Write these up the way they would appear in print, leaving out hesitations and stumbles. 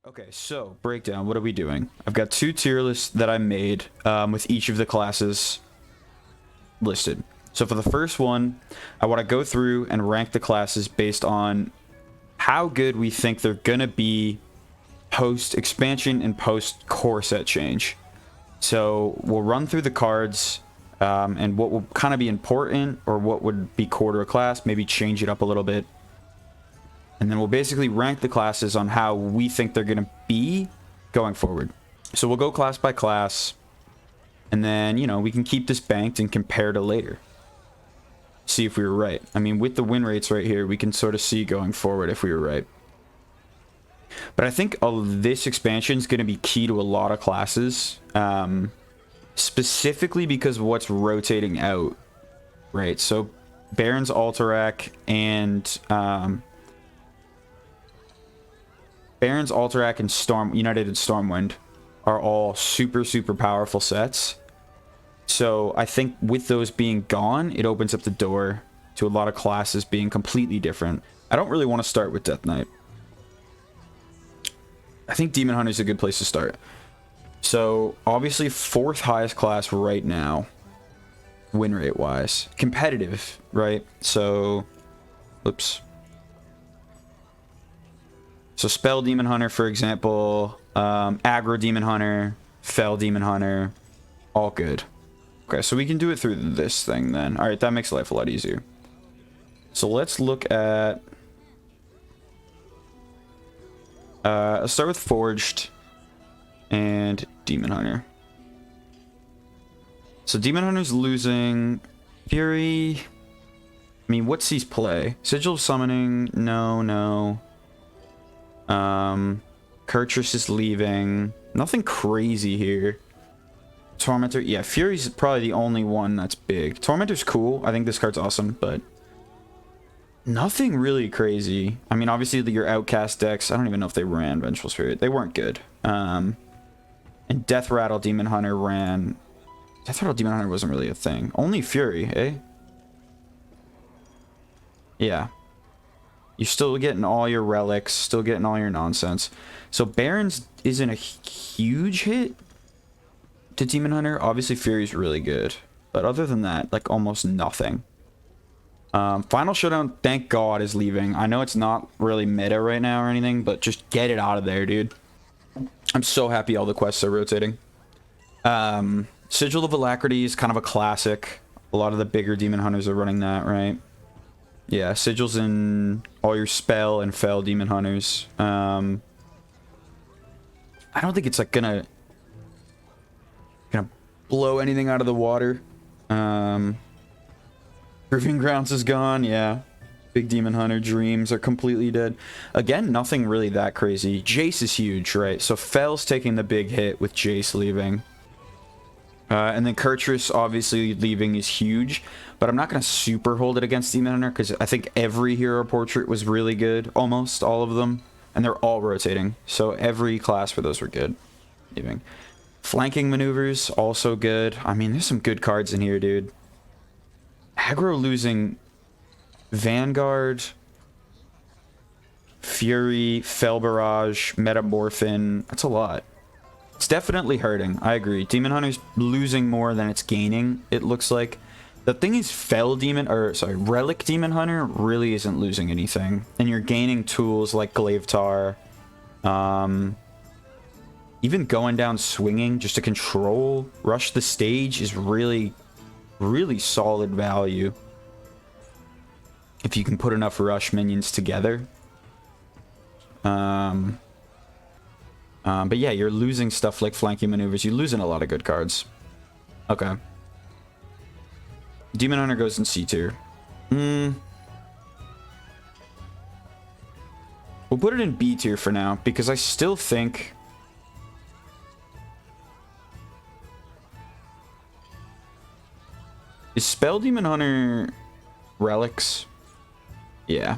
Okay, so breakdown. What are we doing? I've got two tier lists that I made with each of the classes listed. So for the first one, I want to go through and rank the classes based on how good we think they're going to be post expansion and post core set change. So we'll run through the cards and what will kind of be important or what would be core to a class, maybe change it up a little bit. And then we'll basically rank the classes on how we think they're going to be going forward. So we'll go class by class. And then, you know, we can keep this banked and compare to later. See if we were right. I mean, with the win rates right here, we can sort of see going forward if we were right. But I think this expansion is going to be key to a lot of classes. Specifically because of what's rotating out. Right, so Baron's Alterac and... Baron's Alterac and United and Stormwind are all super powerful sets. So I think with those being gone, it opens up the door to a lot of classes being completely different. I don't really want to start with Death Knight. I think Demon Hunter is a good place to start. So obviously 4th highest class right now, win rate wise. Competitive, right? So, oops. So Spell Demon Hunter, for example, Aggro Demon Hunter, Fell Demon Hunter, all good. Okay, so we can do it through this thing then. All right, that makes life a lot easier. So let's look at... let's start with Forged and Demon Hunter. So Demon Hunter's losing Fury. I mean, what's his play? Sigil of Summoning, no. Kurtrus is leaving. Nothing crazy here. Tormentor, yeah, Fury's probably the only one that's big. Tormentor's cool. I think this card's awesome, but nothing really crazy. I mean, obviously your Outcast decks, I don't even know if they ran Vengeful Spirit. They weren't good. And Death Rattle Demon Hunter ran... Death Rattle Demon Hunter wasn't really a thing. Only Fury, eh? Yeah. You're still getting all your relics, still getting all your nonsense. So Baron's isn't a huge hit to Demon Hunter. Obviously Fury's really good. But other than that, like almost nothing. Final Showdown, thank God, is leaving. I know it's not really meta right now or anything, but just get it out of there, dude. I'm so happy all the quests are rotating. Sigil of Alacrity is kind of a classic. A lot of the bigger Demon Hunters are running that, right? Yeah, Sigils in all your Spell and Fell Demon Hunters. I don't think it's like gonna blow anything out of the water. Proving Grounds is gone, yeah. Big Demon Hunter Dreams are completely dead. Again, nothing really that crazy. Jace is huge, right? So Fell's taking the big hit with Jace leaving. And then Kurtrus obviously leaving is huge, but I'm not going to super hold it against Demon Hunter because I think every hero portrait was really good, almost all of them, and they're all rotating. So every class for those were good. Leaving. Flanking maneuvers, also good. I mean, there's some good cards in here, dude. Aggro losing Vanguard, Fury, Fell Barrage, Metamorphin. That's a lot. It's definitely hurting. I agree. Demon Hunter's losing more than it's gaining, it looks like. The thing is, Relic Demon Hunter really isn't losing anything. And you're gaining tools like Glaivetar. Even going down swinging just to control, rush the stage is really solid value. If you can put enough rush minions together. But yeah, you're losing stuff like flanking maneuvers. You're losing a lot of good cards. Okay. Demon Hunter goes in C tier. We'll put it in B tier for now, because I still think... Is Spell Demon Hunter relics? Yeah.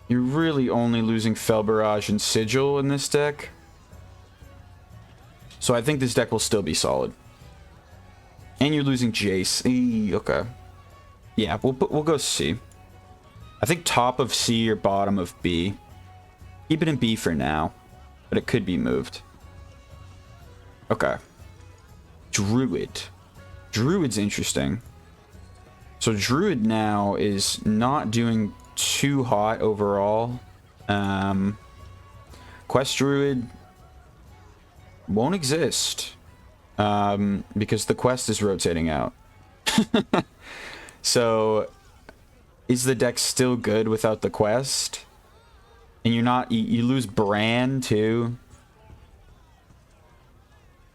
You're really only losing Fell Barrage and Sigil in this deck. So I think this deck will still be solid. And you're losing Jace. Okay. Yeah, we'll go C. I think top of C or bottom of B. Keep it in B for now, but it could be moved. Okay. Druid. Druid's interesting. So Druid now is not doing too hot overall. Quest Druid won't exist because the quest is rotating out. So is the deck still good without the quest? And you're not, you lose Bran too.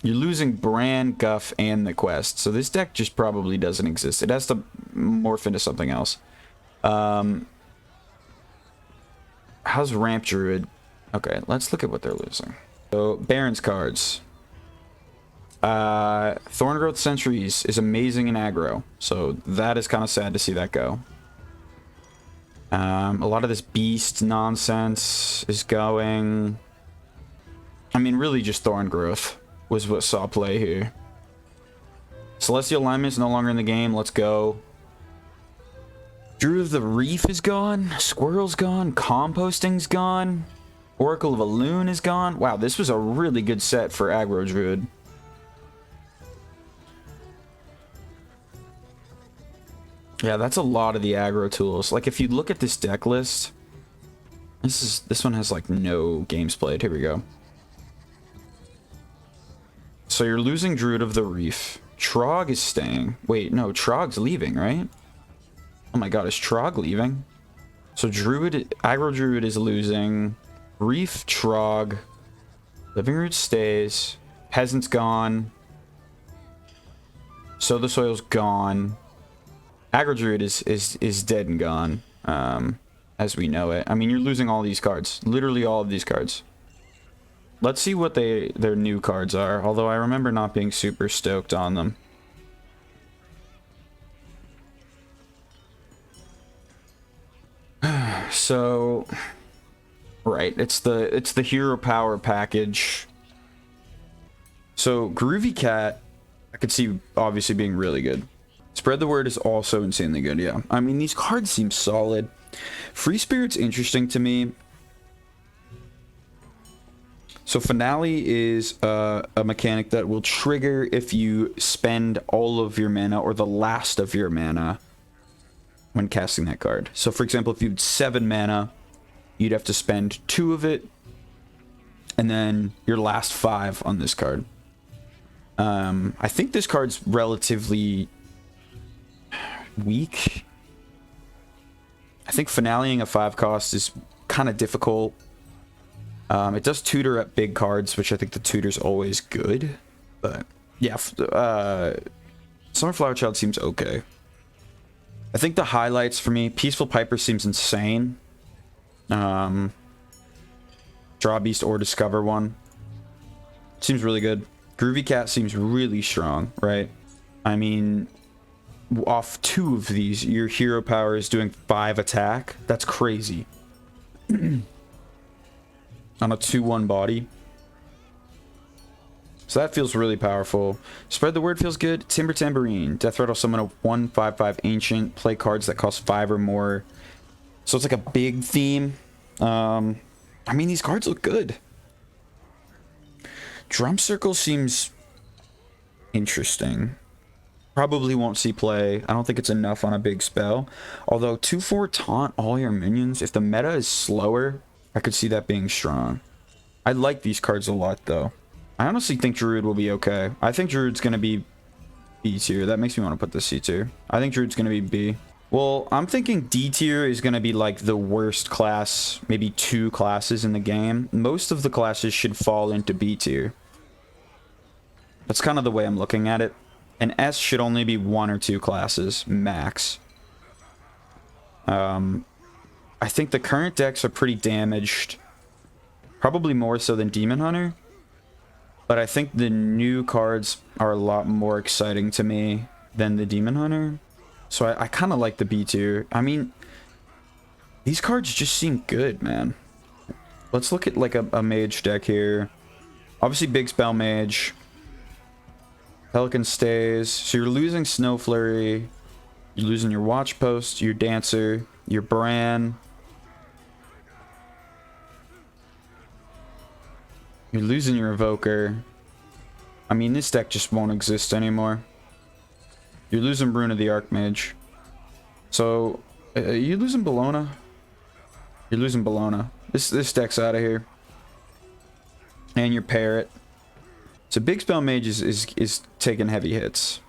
You're losing Bran, Guff, and the quest. So this deck just probably doesn't exist. It has to morph into something else. How's Ramp Druid? Okay, let's look at what they're losing. So, Baron's cards. Thorngrowth Sentries is amazing in aggro. So that is kind of sad to see that go. A lot of this beast nonsense is going. I mean, really just Thorngrowth was what saw play here. Celestial Alignment is no longer in the game. Let's go. Druid of the Reef is gone. Squirrel's gone. Composting's gone. Oracle of Elune is gone. Wow, this was a really good set for aggro Druid. Yeah, that's a lot of the aggro tools. Like, if you look at this deck list, this one has like no games played. Here we go. So you're losing Druid of the Reef. Trog is staying. Wait, no, Trog's leaving, right? Oh my god, is Trog leaving? So Druid, aggro Druid is losing. Reef, Trog. Living Root stays. Peasant's gone. Sow the Soil's gone. Aggro Druid is dead and gone, as we know it. I mean, you're losing all these cards. Literally all of these cards. Let's see what their new cards are, although I remember not being super stoked on them. So, right, it's the hero power package. So, Groovy Cat, I could see obviously being really good. Spread the Word is also insanely good, yeah. I mean, these cards seem solid. Free Spirit's interesting to me. So Finale is a mechanic that will trigger if you spend all of your mana or the last of your mana when casting that card. So for example, if you had 7 mana, you'd have to spend 2 of it and then your last 5 on this card. I think this card's relatively weak. I think finaleing a 5 cost is kind of difficult. It does tutor at big cards, which I think the tutor's always good. But yeah, Summerflower Child seems okay. I think the highlights for me, Peaceful Piper seems insane. Draw Beast or Discover one seems really good. Groovy Cat seems really strong, right? I mean, off 2 of these, your hero power is doing 5 attack. That's crazy. On a 2/1 body. So that feels really powerful. Spread the Word feels good. Timber Tambourine. Death Rattle, summon a 1/5/5 ancient. Play cards that cost 5 or more. So it's like a big theme. I mean, these cards look good. Drum Circle seems interesting. Probably won't see play. I don't think it's enough on a big spell. Although 2/4 taunt all your minions. If the meta is slower, I could see that being strong. I like these cards a lot, though. I honestly think Druid will be okay. I think Druid's going to be B tier. That makes me want to put this C tier. I think Druid's going to be B. Well, I'm thinking D tier is going to be like the worst class, maybe 2 classes in the game. Most of the classes should fall into B tier. That's kind of the way I'm looking at it. And S should only be 1 or 2 classes, max. I think the current decks are pretty damaged. Probably more so than Demon Hunter. But I think the new cards are a lot more exciting to me than the Demon Hunter. So I kind of like the B tier. I mean, these cards just seem good, man. Let's look at like a mage deck here. Obviously, Big Spell Mage. Pelican stays. So you're losing Snow Flurry. You're losing your Watch Post, your Dancer, your Bran. You're losing your Evoker. I mean, this deck just won't exist anymore. You're losing Rune of the Archmage. So, you losing Bologna? You're losing Bologna. This deck's out of here. And your Parrot. So Big Spell Mage is taking heavy hits.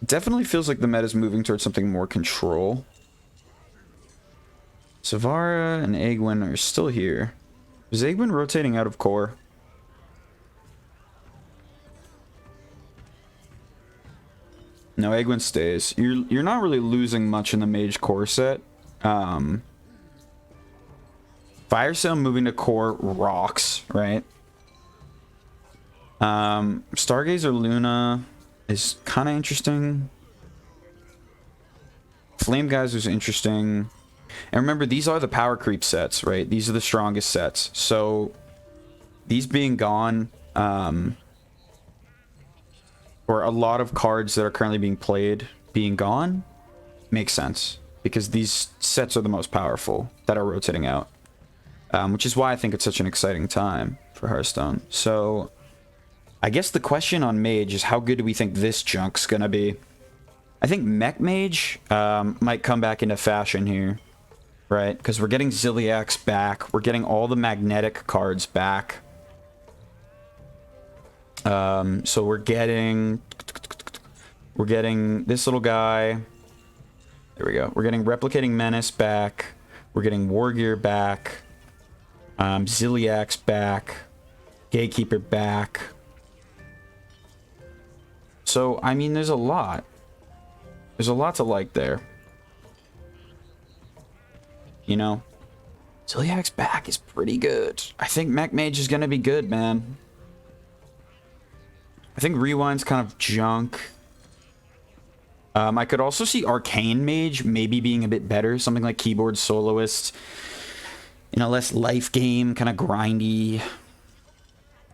Definitely feels like the meta's moving towards something more control. Savara and Egwin are still here. Is Egwin rotating out of core? No, Egwin stays. You're not really losing much in the Mage core set. Fire Sail moving to core rocks, right? Stargazer Luna is kind of interesting. Flame Geyser's interesting. And remember, these are the power creep sets, right? These are the strongest sets. So, these being gone, or a lot of cards that are currently being played being gone, makes sense. Because these sets are the most powerful that are rotating out. Which is why I think it's such an exciting time for Hearthstone. So, I guess the question on Mage is how good do we think this junk's gonna be? I think Mech Mage might come back into fashion here. Right, because we're getting Ziliax back. We're getting all the magnetic cards back. So we're getting this little guy. There we go. We're getting Replicating Menace back. We're getting War Gear back. Ziliax back. Gatekeeper back. So, I mean, there's a lot. There's a lot to like there. You know, Ziliax back is pretty good. I think Mech Mage is going to be good, man. I think Rewind's kind of junk. I could also see Arcane Mage maybe being a bit better. Something like Keyboard Soloist. In a less life game, kind of grindy.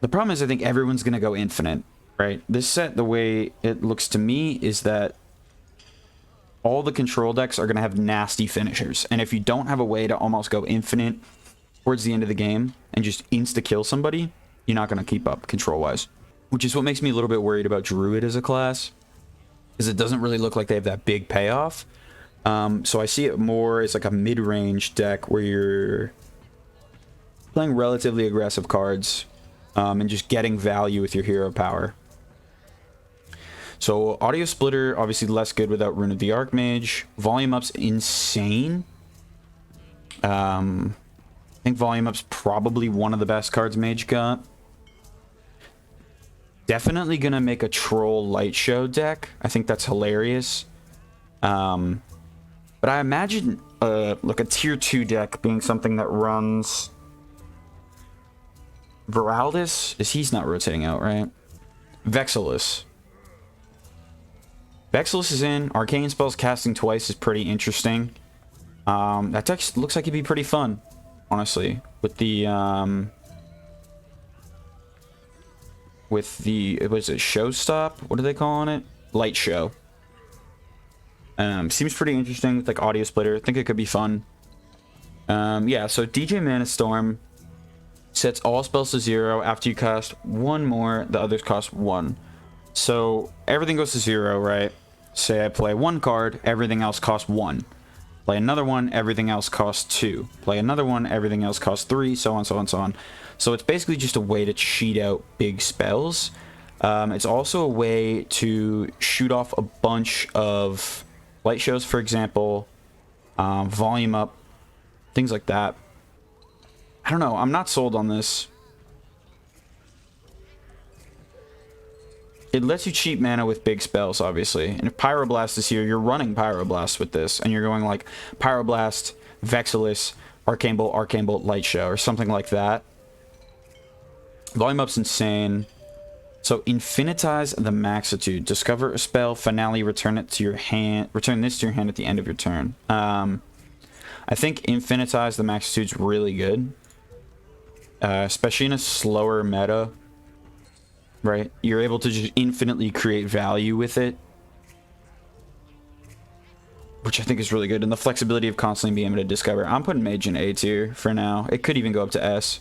The problem is I think everyone's going to go infinite, right? This set, the way it looks to me, is that all the control decks are going to have nasty finishers. And if you don't have a way to almost go infinite towards the end of the game and just insta-kill somebody, you're not going to keep up control-wise. Which is what makes me a little bit worried about Druid as a class. Because it doesn't really look like they have that big payoff. So I see it more as like a mid-range deck where you're playing relatively aggressive cards and just getting value with your hero power. So, Audio Splitter, obviously less good without Rune of the Archmage. Volume Up's insane. I think Volume Up's probably one of the best cards Mage got. Definitely gonna make a Troll Light Show deck. I think that's hilarious. But I imagine, like a Tier 2 deck being something that runs... Viraldus? He's not rotating out, right? Vexilus. Vexilus is in. Arcane spells casting twice is pretty interesting. That deck looks like it'd be pretty fun, honestly. With the, what is it, Show Stop? What are they calling it? Light Show. Seems pretty interesting with like Audio Splitter. I think it could be fun. Yeah, so DJ Mana Storm sets all spells to 0. After you cast one more, the others cost 1. So everything goes to 0, right? Say I play one card, everything else costs 1. Play another one, everything else costs 2. Play another one, everything else costs 3, so on, so on, so on. So it's basically just a way to cheat out big spells. It's also a way to shoot off a bunch of light shows, for example, volume up, things like that. I don't know, I'm not sold on this. It lets you cheat mana with big spells, obviously. And if Pyroblast is here, you're running Pyroblast with this. And you're going like Pyroblast, Vexilus, Arcane Bolt, Light Show, or something like that. Volume Up's insane. So Infinitize the Maxitude. Discover a spell, finale, return it to your hand. Return this to your hand at the end of your turn. I think Infinitize the Maxitude's really good. Especially in a slower meta. Right? You're able to just infinitely create value with it. which I think is really good, and the flexibility of constantly being able to discover. I'm putting Mage in A tier for now. It could even go up to S.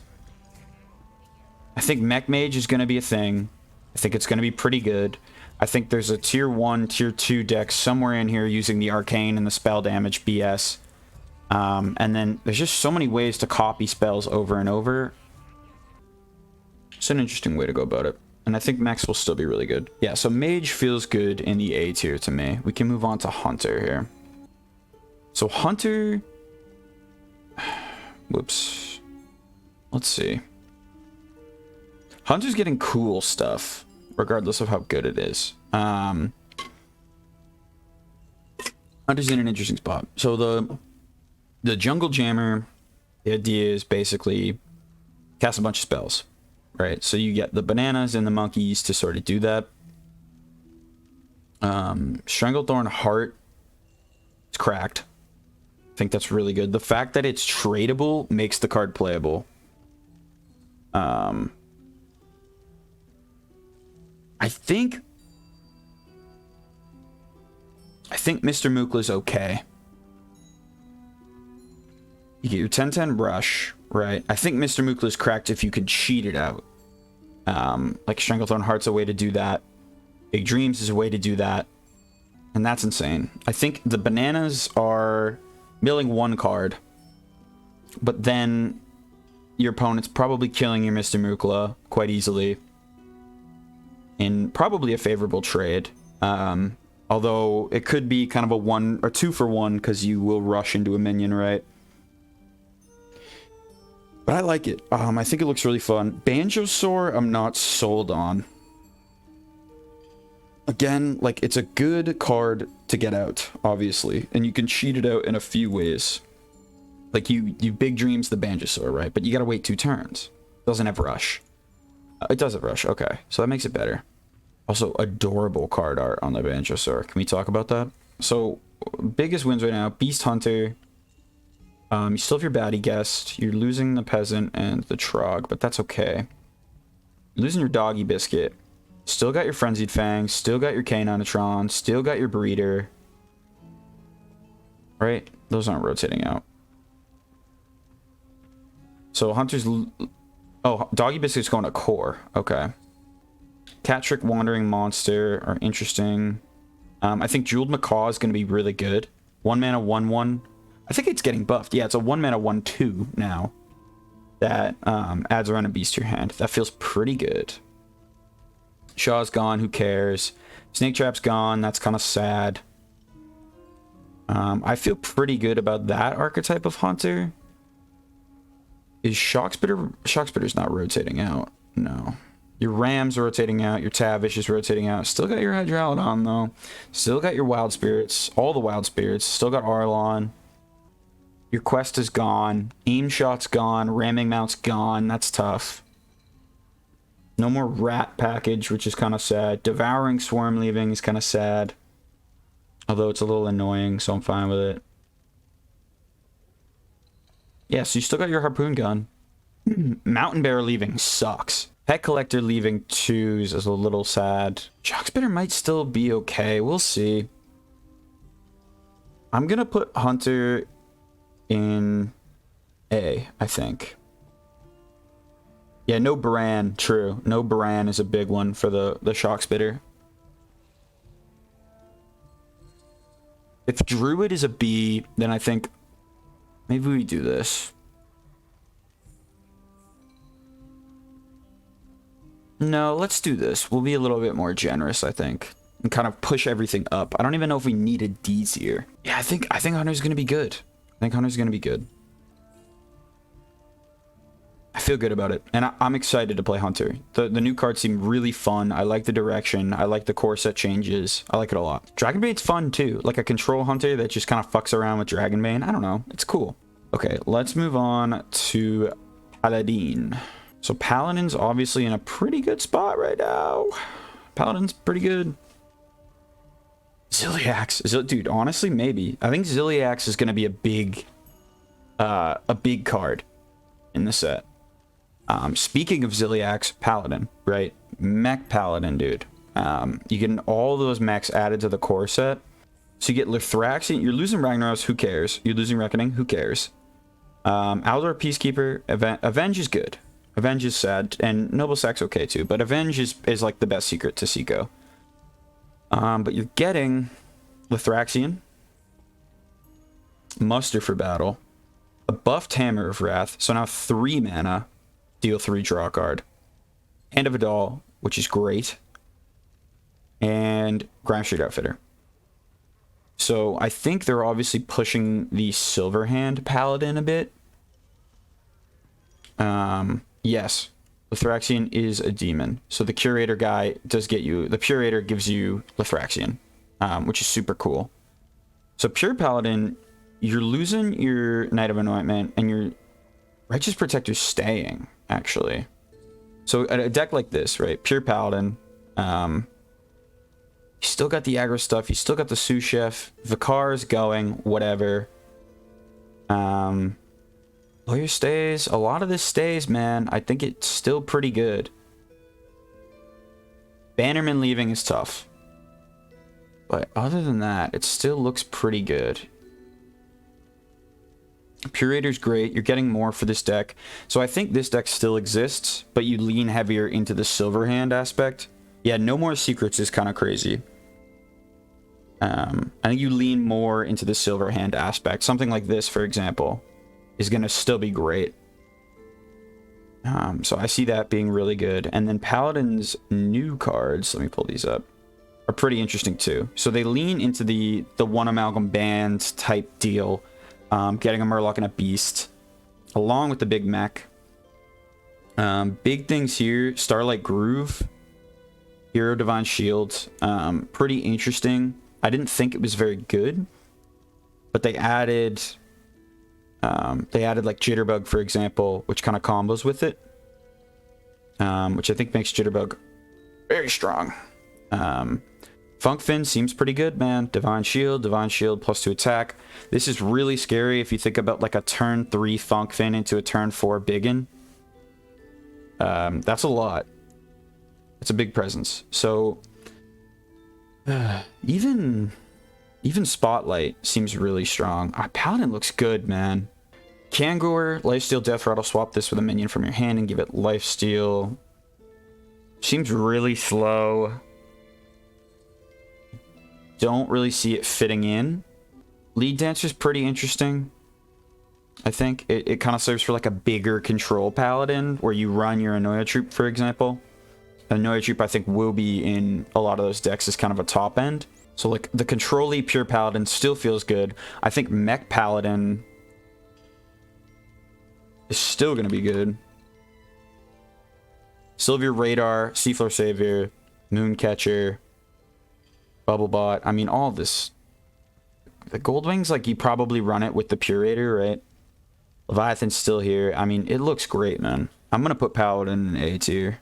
I think Mech Mage is going to be a thing. I think it's going to be pretty good. I think there's a tier 1, tier 2 deck somewhere in here using the arcane and the spell damage BS. And then there's just so many ways to copy spells over and over. It's an interesting way to go about it. And I think Mechs will still be really good. Yeah, so Mage feels good in the A tier to me. We can move on to Hunter here. So Hunter... Whoops. Let's see. Hunter's getting cool stuff, regardless of how good it is. Hunter's in an interesting spot. So the Jungle Jammer, the idea is basically cast a bunch of spells, right? So you get the bananas and the monkeys to sort of do that. Stranglethorn Heart is cracked. I think that's really good. The fact that it's tradable makes the card playable. I think Mr. Mookla's okay. You get your 10-10 brush, right? I think Mr. Mookla's cracked if you could cheat it out. Like Stranglethorn Heart's a way to do that. Big Dreams is a way to do that. And that's insane. I think the bananas are milling one card. But then your opponent's probably killing your Mr. Mookla quite easily. In probably a favorable trade. Although it could be kind of a 1 or 2 for 1 because you will rush into a minion, right? But I like it. I think it looks really fun. Banjosaur, I'm not sold on. Again, like, it's a good card to get out, obviously. And you can cheat it out in a few ways. Like, you Big Dreams the Banjosaur, right? But you gotta wait 2 turns. Doesn't have rush. It does have rush, okay. So that makes it better. Also, adorable card art on the Banjosaur. Can we talk about that? So, biggest wins right now. Beast Hunter. You still have your Baddie Guest. You're losing the Peasant and the Trog, but that's okay. You're losing your Doggy Biscuit. Still got your Frenzied Fang. Still got your Canonatron. Still got your Breeder. Right? Those aren't rotating out. So, Hunter's... Oh, Doggy Biscuit's going to core. Okay. Catrick, Wandering Monster are interesting. I think Jeweled Macaw is going to be really good. 1 mana, 1/1. I think it's getting buffed. Yeah, it's a 1 mana, 1/2 now. That adds around a beast to your hand. That feels pretty good. Shaw's gone. Who cares? Snake Trap's gone. That's kind of sad. I feel pretty good about that archetype of Hunter. Is Shockspitter... Shockspitter's not rotating out. No. Your Ram's rotating out. Your Tavish is rotating out. Still got your Hydralodon, though. Still got your Wild Spirits. All the Wild Spirits. Still got Arlon. Your Quest is gone. Aim Shot's gone. Ramming Mount's gone. That's tough. No more Rat Package, which is kind of sad. Devouring Swarm leaving is kind of sad. Although it's a little annoying, so I'm fine with it. Yeah, so you still got your Harpoon Gun. Mountain Bear leaving sucks. Pet Collector leaving 2s is a little sad. Shockspitter might still be okay. We'll see. I'm going to put Hunter in A, I think. Yeah, no Baran. True. No Baran is a big one for the Shockspitter. If Druid is a B, then I think maybe we do this. No, let's do this. We'll be a little bit more generous, I think. And kind of push everything up. I don't even know if we need a D tier. Yeah, I think Hunter's going to be good. I think Hunter's going to be good. I feel good about it. And I'm excited to play Hunter. The new cards seem really fun. I like the direction. I like the core set changes. I like it a lot. Dragonbane's fun, too. Like a control Hunter that just kind of fucks around with Dragonbane. I don't know. It's cool. Okay, let's move on to Paladin. So Paladin's obviously in a pretty good spot right now. Paladin's pretty good. Zilliax. Dude, honestly, maybe. I think Zilliax is going to be a big card in the set. Speaking of Zilliax, Paladin, right? Mech Paladin, dude. You get all those mechs added to the core set. So you get Lithraxian. You're losing Ragnaros. Who cares? You're losing Reckoning. Who cares? Aldor Peacekeeper. Avenge is good. Avenge is sad. And Noble Sack's okay too. But Avenge is like the best secret to Seiko. But you're getting Lithraxian. Muster for battle. A buffed Hammer of Wrath. So now 3 mana. Deal 3, draw a card. Hand of Adal, which is great. And Grime Street Outfitter. So I think they're obviously pushing the Silverhand Paladin a bit. Yes. Lithraxian is a demon. So the Curator guy does get you... The Curator gives you Lithraxian, which is super cool. So Pure Paladin, you're losing your Knight of Anointment, and your Righteous Protector's staying, actually. So a deck like this, right? Pure Paladin, you still got the aggro stuff, you still got the sous chef, Vikar's going, whatever. Lawyer stays, a lot of this stays, man. I think it's still pretty good. Bannerman leaving is tough. But other than that, it still looks pretty good. Curator's great. You're getting more for this deck. So I think this deck still exists, but you lean heavier into the Silverhand aspect. Yeah, no more secrets is kind of crazy. I think you lean more into the Silverhand aspect. Something like this, for example, is going to still be great. So I see that being really good. And then Paladin's new cards, let me pull these up, are pretty interesting too. So they lean into the one amalgam band type deal. Getting a Murloc and a Beast, along with the big mech. Big things here: Starlight Groove, Hero Divine Shield. Pretty interesting. I didn't think it was very good, but they added like Jitterbug, for example, which kind of combos with it, which I think makes Jitterbug very strong. Funkfin seems pretty good, man. Divine Shield +2 attack. This is really scary if you think about like a turn 3 Funkfin into a turn 4 Biggin. That's a lot. It's a big presence. So even Spotlight seems really strong. Paladin looks good, man. Kangor, Lifesteal, Death Rattle. Swap this with a minion from your hand and give it Lifesteal. Seems really slow. Don't really see it fitting in. Lead Dancer's pretty interesting. I think it kind of serves for like a bigger control paladin where you run your Anoia Troop, for example. Anoia Troop, I think, will be in a lot of those decks as kind of a top end. So like the control-y pure paladin still feels good. I think Mech Paladin is still going to be good. Sylvia Radar, Seafloor Savior, Mooncatcher, Bubblebot. I mean, all this. The Goldwings, like, you probably run it with the Purator, right? Leviathan's still here. I mean, it looks great, man. I'm going to put Paladin in A tier.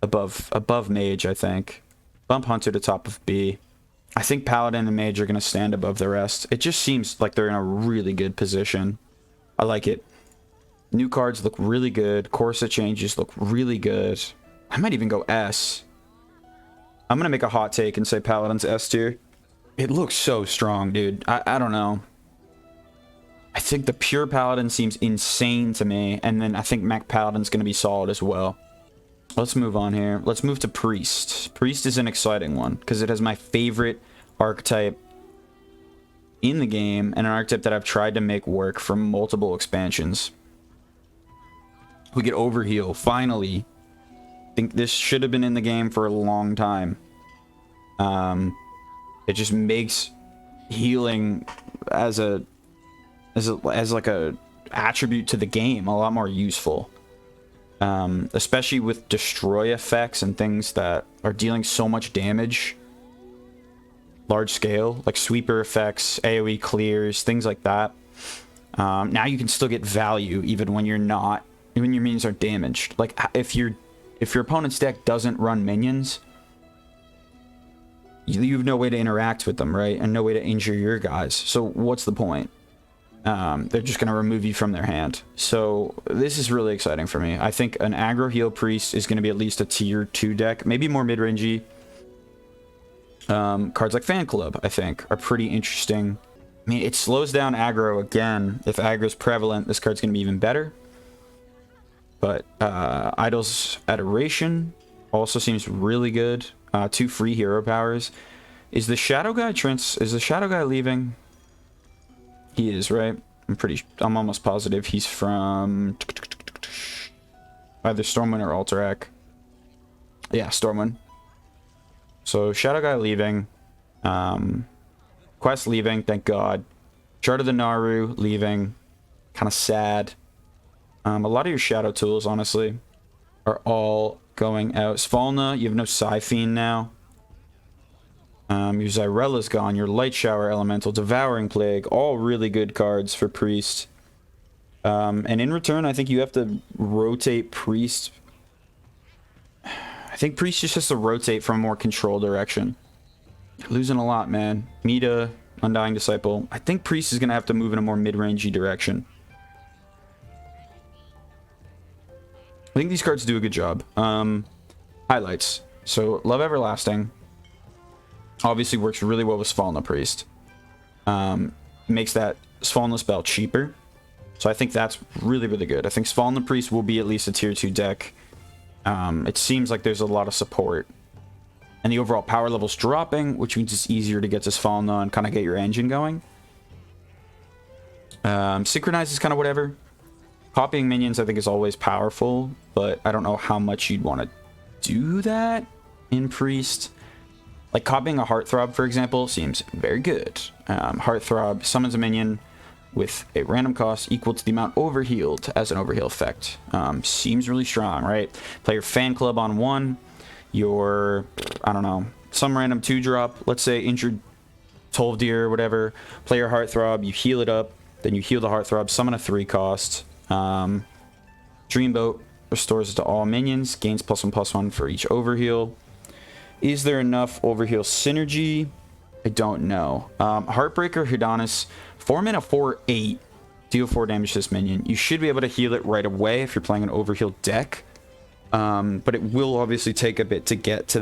Above Mage, I think. Bump Hunter to top of B. I think Paladin and Mage are going to stand above the rest. It just seems like they're in a really good position. I like it. New cards look really good. Corset changes look really good. I might even go S. I'm going to make a hot take and say Paladin's S tier. It looks so strong, dude. I don't know. I think the pure Paladin seems insane to me. And then I think Mech Paladin's going to be solid as well. Let's move on here. Let's move to Priest. Priest is an exciting one because it has my favorite archetype in the game and an archetype that I've tried to make work for multiple expansions. We get Overheal, finally. I think this should have been in the game for a long time. It just makes healing as like a attribute to the game a lot more useful. Especially with destroy effects and things that are dealing so much damage. Large scale, like sweeper effects, AoE clears, things like that. Now you can still get value even when you're not, even your minions are damaged. Like if your opponent's deck doesn't run minions, you have no way to interact with them, right? And no way to injure your guys. So what's the point? They're just going to remove you from their hand. So this is really exciting for me. I think an aggro heal priest is going to be at least a tier 2 deck, maybe more mid-rangey. Cards like Fan Club, I think, are pretty interesting. I mean, it slows down aggro again. If aggro is prevalent, this card's going to be even better. But Idol's Adoration also seems really good. 2 free hero powers. Is the Shadow Guy leaving? He is, right? I'm almost positive he's from either Stormwind or Alterac. Yeah, Stormwind. So Shadow Guy leaving. Quest leaving, thank God. Chart of the Naru leaving. Kind of sad. A lot of your shadow tools, honestly, are all going out. Svalna, you have no Psi-Fiend now. Your Zyrella's gone. Your Light Shower Elemental, Devouring Plague, all really good cards for Priest. And in return, I think you have to rotate Priest. I think Priest just has to rotate from a more control direction. You're losing a lot, man. Mita, Undying Disciple. I think Priest is going to have to move in a more mid-rangey direction. I think these cards do a good job. Highlights. So, Love Everlasting obviously works really well with Svalna Priest. Makes that Svalna spell cheaper. So I think that's really, really good. I think Svalna Priest will be at least a tier 2 deck. It seems like there's a lot of support. And the overall power level's dropping, which means it's easier to get to Svalna and kind of get your engine going. Synchronize is kind of whatever. Copying minions, I think, is always powerful, but I don't know how much you'd want to do that in Priest. Like, copying a Heartthrob, for example, seems very good. Heartthrob summons a minion with a random cost equal to the amount overhealed as an overheal effect. Seems really strong, right? Play your Fan Club on 1. Your, I don't know, some random 2-drop, let's say injured Tolvdir or whatever. Play your Heartthrob, you heal it up, then you heal the Heartthrob, summon a 3-cost. Dreamboat restores it to all minions, gains +1/+1 for each overheal. Is there enough overheal synergy? I don't know. Heartbreaker, Houdanis, 4 mana, 4/8, deal 4 damage to this minion. You should be able to heal it right away if you're playing an overheal deck. But it will obviously take a bit to get to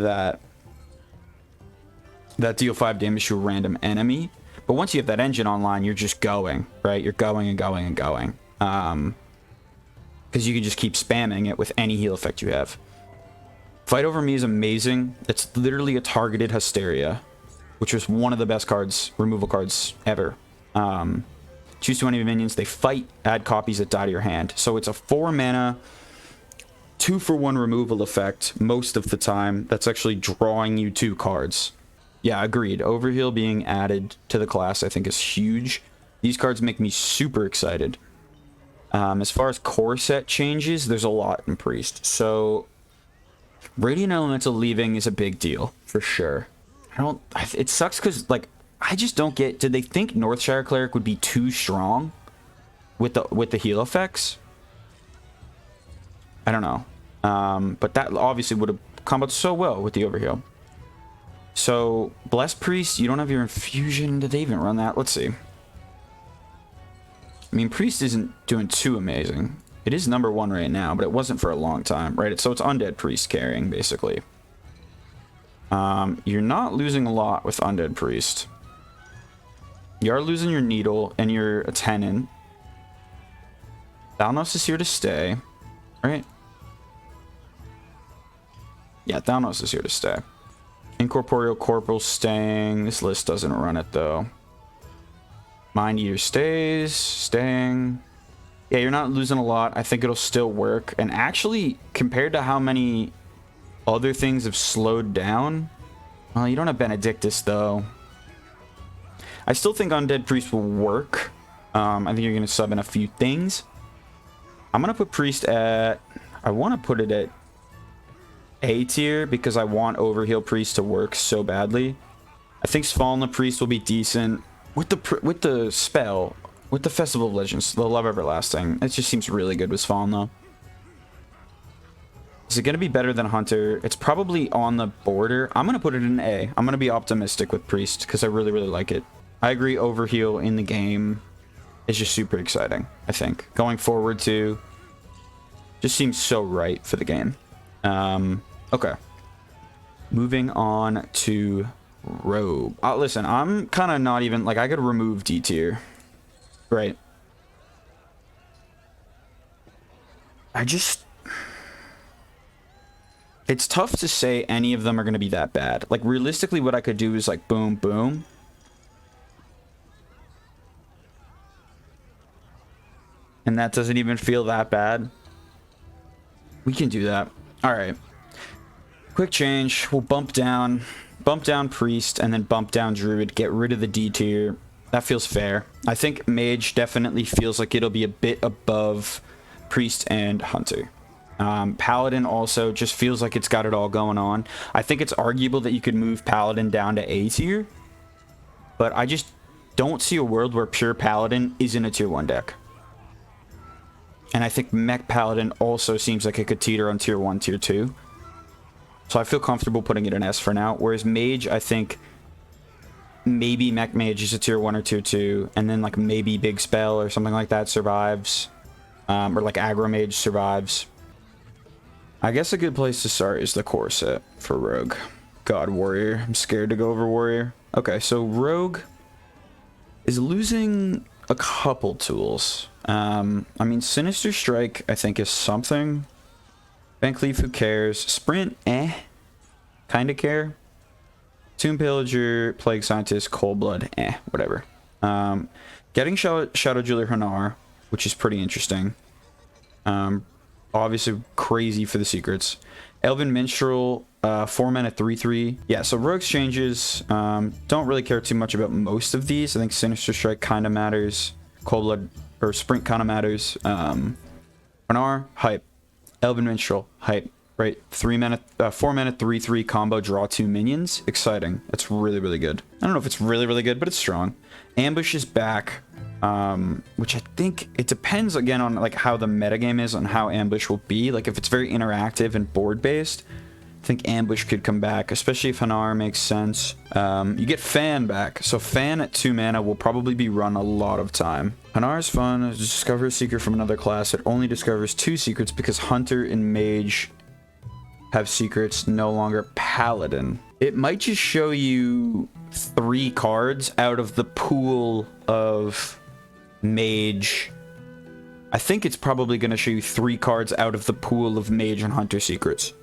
that deal 5 damage to a random enemy. But once you have that engine online, you're just going, right? You're going and going and going. Because you can just keep spamming it with any heal effect you have. Fight Over Me is amazing. It's literally a targeted Hysteria, which was one of the best cards, removal cards ever. Choose 2 enemy minions, they fight, add copies that die to your hand. So it's a 4 mana, 2-for-1 removal effect most of the time. That's actually drawing you 2 cards. Yeah, agreed. Overheal being added to the class, I think, is huge. These cards make me super excited. As far as core set changes, there's a lot in Priest. So, Radiant Elemental leaving is a big deal, for sure. It sucks because, like, I just don't get, did they think Northshire Cleric would be too strong with the heal effects? I don't know. But that obviously would have comboed so well with the overheal. So, Blessed Priest, you don't have your infusion. Did they even run that? Let's see. I mean, Priest isn't doing too amazing. It is number 1 right now, but it wasn't for a long time, right? So it's Undead Priest carrying, basically. You're not losing a lot with Undead Priest. You are losing your Needle and your Attendant. Thalnos is here to stay, right? Yeah, Thalnos is here to stay. Incorporeal Corporal staying. This list doesn't run it, though. Mind Eater staying. Yeah, you're not losing a lot. I think it'll still work. And actually, compared to how many other things have slowed down, well, you don't have Benedictus, though. I still think Undead Priest will work. I think you're going to sub in a few things. I'm going to put Priest at... I want to put it at A tier because I want Overheal Priest to work so badly. I think Svalna Priest will be decent. With the spell, with the Festival of Legends, the Love Everlasting, it just seems really good with Svalna. Is it going to be better than Hunter? It's probably on the border. I'm going to put it in A. I'm going to be optimistic with Priest because I really, really like it. I agree, Overheal in the game is just super exciting, I think. Going forward, too, just seems so right for the game. Okay. Moving on to Rogue. Listen, I'm kind of not even, like, I could remove D tier. Right. It's tough to say any of them are going to be that bad. Like, realistically, what I could do is, like, boom, boom. And that doesn't even feel that bad. We can do that. Alright. Quick change. We'll bump down Priest, and then bump down Druid. Get rid of the D tier. That feels fair. I think Mage definitely feels like it'll be a bit above Priest and Hunter. Paladin also just feels like it's got it all going on. I think it's arguable that you could move Paladin down to A tier. But I just don't see a world where pure Paladin isn't a tier 1 deck. And I think Mech Paladin also seems like it could teeter on tier 1, tier 2. So I feel comfortable putting it in S for now. Whereas Mage, I think maybe Mech Mage is a tier 1 or tier 2. And then like maybe Big Spell or something like that survives. Or like Aggro Mage survives. I guess a good place to start is the core set for Rogue. God, Warrior. I'm scared to go over Warrior. Okay, so Rogue is losing a couple tools. I mean, Sinister Strike, I think, is something. Van Cleef, who cares? Sprint, kinda care. Tomb Pillager, Plague Scientist, Cold Blood, whatever. Getting Shadow Jeweler Hanar, which is pretty interesting. Obviously crazy for the secrets. Elven Minstrel, 4 mana 3/3. Yeah, so Rogue's changes. Don't really care too much about most of these. I think Sinister Strike kind of matters. Cold Blood or Sprint kind of matters. Hanar, hype. Elven Minstrel, hype. Right, 4 mana 3/3 combo, draw 2 minions. Exciting. That's really, really good. I don't know if it's really, really good, but it's strong. Ambush is back. Which I think it depends again on like how the metagame is on how Ambush will be. Like if it's very interactive and board based, I think Ambush could come back, especially if Hanar makes sense. You get Fan back, so Fan at 2 mana will probably be run a lot of time. Hanar is fun. Discover a secret from another class. It only discovers 2 secrets because Hunter and Mage have secrets, no longer Paladin. It might just show you 3 cards out of the pool of Mage. I think it's probably going to show you 3 cards out of the pool of Mage and Hunter secrets.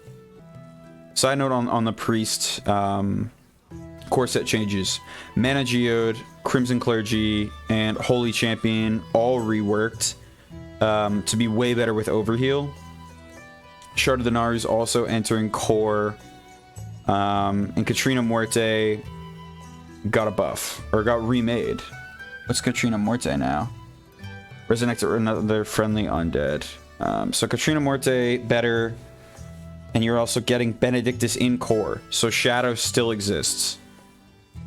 Side note on the Priest core set changes. Mana Geode, Crimson Clergy, and Holy Champion all reworked to be way better with Overheal. Shard of the Naru's also entering core. And Katrina Muerte got a buff, or got remade. What's Katrina Muerte now? Resurrect another friendly undead. So Katrina Muerte better, and you're also getting Benedictus in core, so Shadow still exists.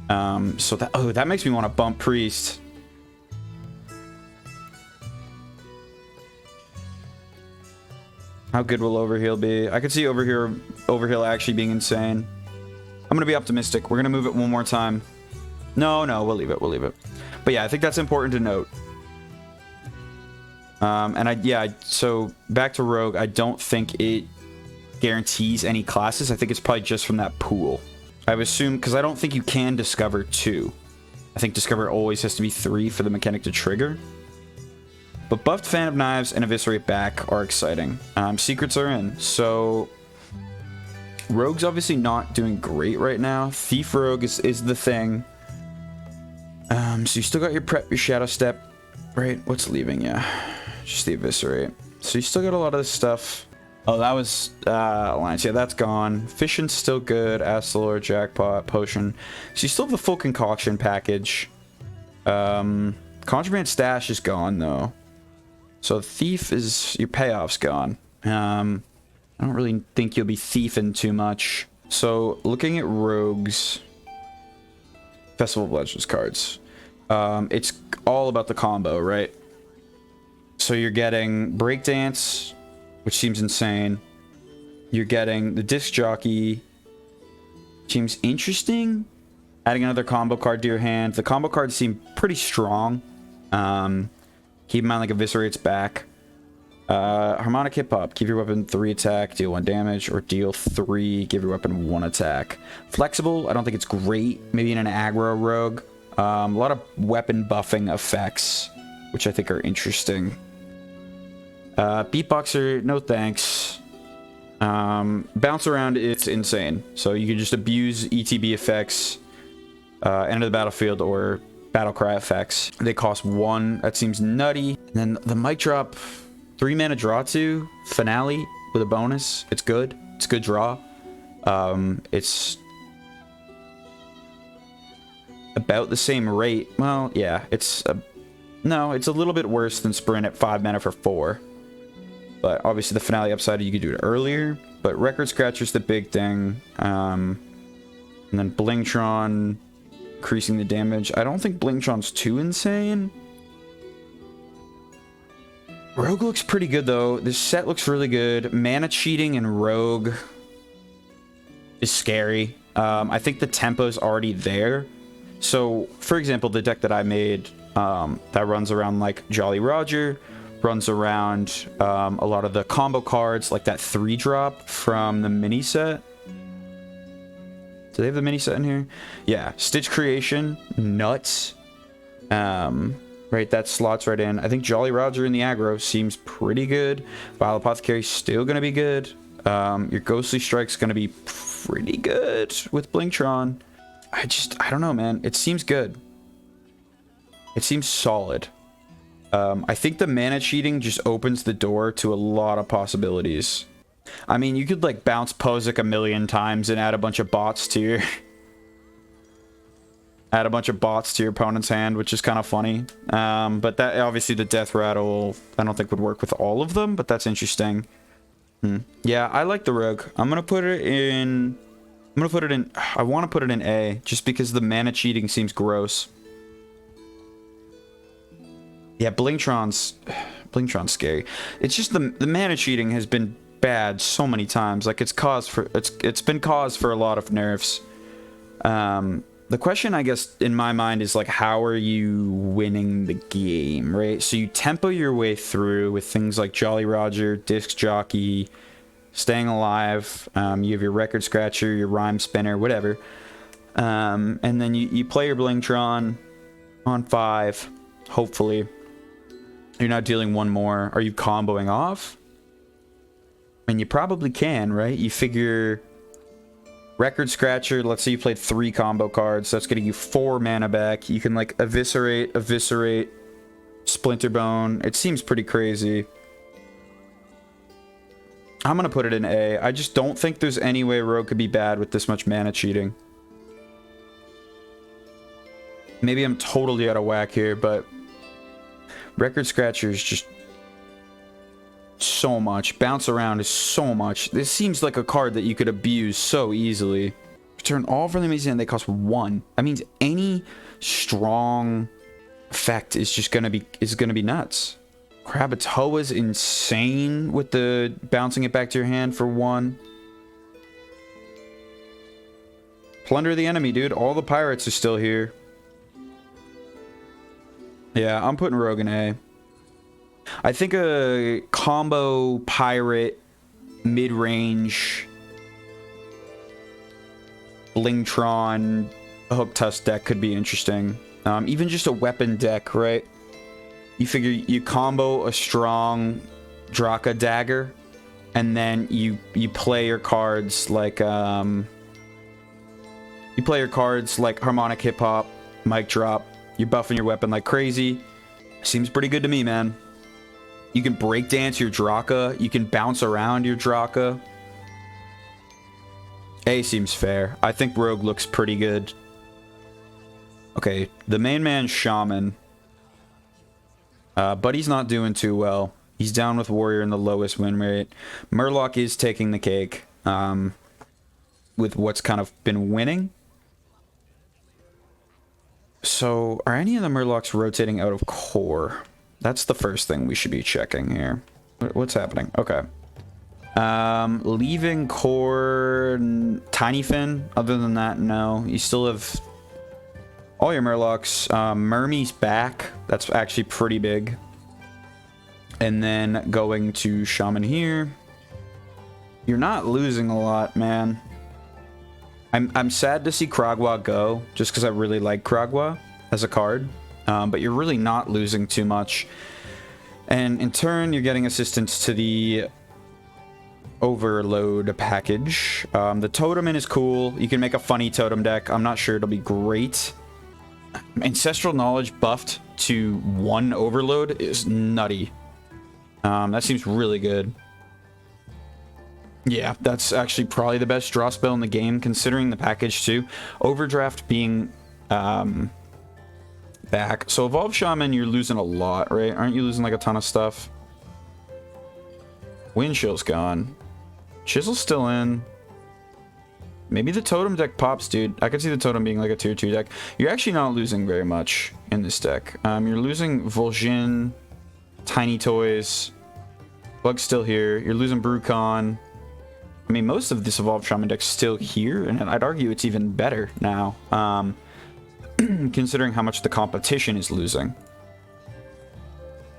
So that makes me want to bump Priest. How good will Overheal be? I could see Overheal actually being insane. I'm gonna be optimistic. We're gonna move it one more time. No, we'll leave it. But yeah, I think that's important to note. So back to Rogue, I don't think it guarantees any classes. I think it's probably just from that pool. I would assume, because I don't think you can discover 2. I think discover always has to be 3 for the mechanic to trigger. But buffed Fan of Knives and Eviscerate back are exciting. Secrets are in, so Rogue's obviously not doing great right now. Thief Rogue is the thing. So you still got your prep, your Shadow Step, right? What's leaving you? Just the Eviscerate. So you still got a lot of this stuff. Oh, that was Alliance. Yeah, that's gone. Fission's still good. Ask the Lord, Jackpot, Potion. So you still have the full Concoction package. Contraband Stash is gone, though. So Thief is... your payoff's gone. I don't really think you'll be thiefing too much. So, looking at Rogues... Festival of Legends cards. It's all about the combo, right? So you're getting Breakdance, which seems insane. You're getting the Disc Jockey. Seems interesting. Adding another combo card to your hand. The combo cards seem pretty strong. Keep in mind, like, Eviscerate's back. Harmonic Hip Hop. Give your weapon 3 attack, deal 1 damage, or deal 3, give your weapon 1 attack. Flexible, I don't think it's great. Maybe in an aggro rogue. A lot of weapon buffing effects, which I think are interesting. Beatboxer, no thanks. Bounce around, it's insane. So you can just abuse ETB effects, enter the battlefield, or battle cry effects. They cost 1. That seems nutty. And then the mic drop, 3 mana draw 2 finale with a bonus. It's good. It's a good draw. It's about the same rate. Well, yeah, no, it's a little bit worse than sprint at 5 mana for 4. But obviously the finale upside, you could do it earlier. But Record Scratcher's the big thing. And then Blingtron, increasing the damage. I don't think Blingtron's too insane. Rogue looks pretty good, though. This set looks really good. Mana cheating in Rogue is scary. I think the tempo's already there. So, for example, the deck that I made that runs around, like, Jolly Roger, runs around a lot of the combo cards, like that 3-drop from the mini set. Do they have the mini set in here? Yeah. Stitch Creation, nuts. Right, that slots right in. I think Jolly Roger in the aggro seems pretty good. Vile Apothecary still going to be good. Your Ghostly Strike's going to be pretty good with Blingtron. I don't know, man. It seems good. It seems solid. I think the mana cheating just opens the door to a lot of possibilities. I mean, you could, like, bounce Pozic a million times and add a bunch of bots to your... add a bunch of bots to your opponent's hand, which is kind of funny. But that, obviously, the Death Rattle, I don't think would work with all of them, but that's interesting. Yeah, I like the Rogue. I'm going to put it in... I want to put it in A, just because the mana cheating seems gross. Yeah, Blingtron's scary. It's just the mana cheating has been bad so many times. Like, it's been cause for a lot of nerfs. The question, I guess, in my mind is, like, how are you winning the game, right? So you tempo your way through with things like Jolly Roger, Disc Jockey, Staying Alive. You have your Record Scratcher, your Rhyme Spinner, whatever. And then you play your Blingtron on 5, hopefully. You're not dealing 1 more. Are you comboing off? I mean, you probably can, right? You figure Record Scratcher, let's say you played 3 combo cards. That's getting you 4 mana back. You can, like, eviscerate, Splinterbone. It seems pretty crazy. I'm gonna put it in A. I just don't think there's any way Rogue could be bad with this much mana cheating. Maybe I'm totally out of whack here, but Record Scratcher is just so much. Bounce Around is so much. This seems like a card that you could abuse so easily. Return all friendly mages and they cost 1. That means any strong effect is just gonna be nuts. Krakatoa is insane with the bouncing it back to your hand for 1. Plunder the enemy, dude. All the pirates are still here. Yeah, I'm putting Rogue in A. I think a combo pirate mid-range Blingtron Hook Tusk deck could be interesting. Even just a weapon deck, right? You figure you combo a strong Draka Dagger, and then you play your cards like Harmonic Hip Hop, Mic Drop. You're buffing your weapon like crazy. Seems pretty good to me, man. You can breakdance your Draka. You can bounce around your Draka. A seems fair. I think Rogue looks pretty good. Okay, the main man, Shaman. But he's not doing too well. He's down with Warrior in the lowest win rate. Murloc is taking the cake with what's kind of been winning. So, are any of the Murlocs rotating out of core? That's the first thing we should be checking here. What's happening? Okay. Leaving core... Tiny Fin? Other than that, no. You still have all your Murlocs. Mermy's back. That's actually pretty big. And then going to Shaman here. You're not losing a lot, man. I'm sad to see Kragwa go, just because I really like Kragwa as a card. But you're really not losing too much. And in turn, you're getting assistance to the Overload package. The Totemin is cool. You can make a funny totem deck. I'm not sure it'll be great. Ancestral Knowledge buffed to 1 Overload is nutty. That seems really good. Yeah, that's actually probably the best draw spell in the game, considering the package too. Overdraft being back. So Evolved Shaman, you're losing a lot, right? Aren't you losing like a ton of stuff? Windchill's gone. Chisel's still in. Maybe the Totem deck pops, dude. I could see the Totem being like a tier 2 deck. You're actually not losing very much in this deck. You're losing Vol'jin, Tiny Toys. Bug's still here. You're losing Brucon. I mean, most of this Evolved Shaman deck's still here, and I'd argue it's even better now, considering how much the competition is losing.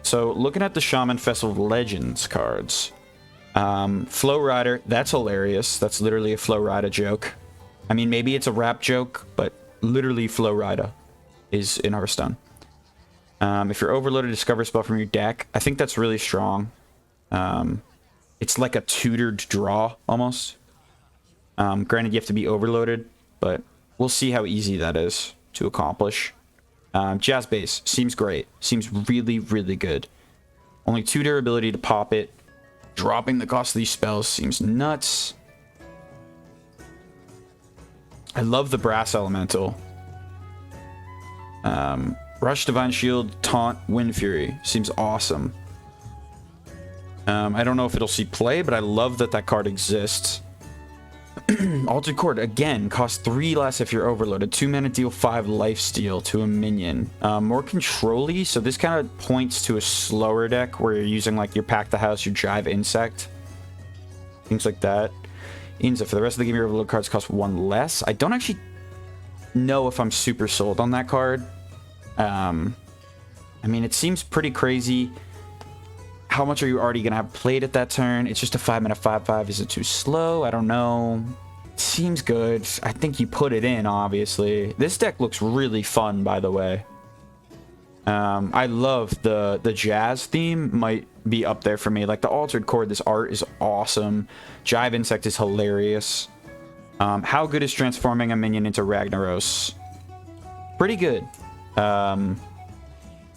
So, looking at the Shaman Festival of Legends cards, Flow Rider, that's hilarious. That's literally a Flow Rider joke. I mean, maybe it's a rap joke, but literally Flow Rider is in Hearthstone. If you're overloaded, discover a spell from your deck. I think that's really strong. It's like a tutored draw, almost. Granted, you have to be overloaded, but we'll see how easy that is to accomplish. Jazz Base seems great. Seems really, really good. Only 2 durability to pop it. Dropping the cost of these spells seems nuts. I love the Brass Elemental. Rush, Divine Shield, Taunt, Wind Fury. Seems awesome. I don't know if it'll see play, but I love that that card exists. Altered Chord, again, costs 3 less if you're overloaded. 2 mana, deal 5 lifesteal to a minion. More control-y, so this kind of points to a slower deck where you're using like your Pack the House, your Jive Insect. Things like that. Inza, for the rest of the game, your overload cards cost 1 less. I don't actually know if I'm super sold on that card. I mean, it seems pretty crazy. How much are you already going to have played at that turn? It's just a 5-mana 5/5. Is it too slow? I don't know. Seems good. I think you put it in, obviously. This deck looks really fun, by the way. I love the jazz theme. Might be up there for me. Like the Altered Chord, this art is awesome. Jive Insect is hilarious. How good is transforming a minion into Ragnaros? Pretty good.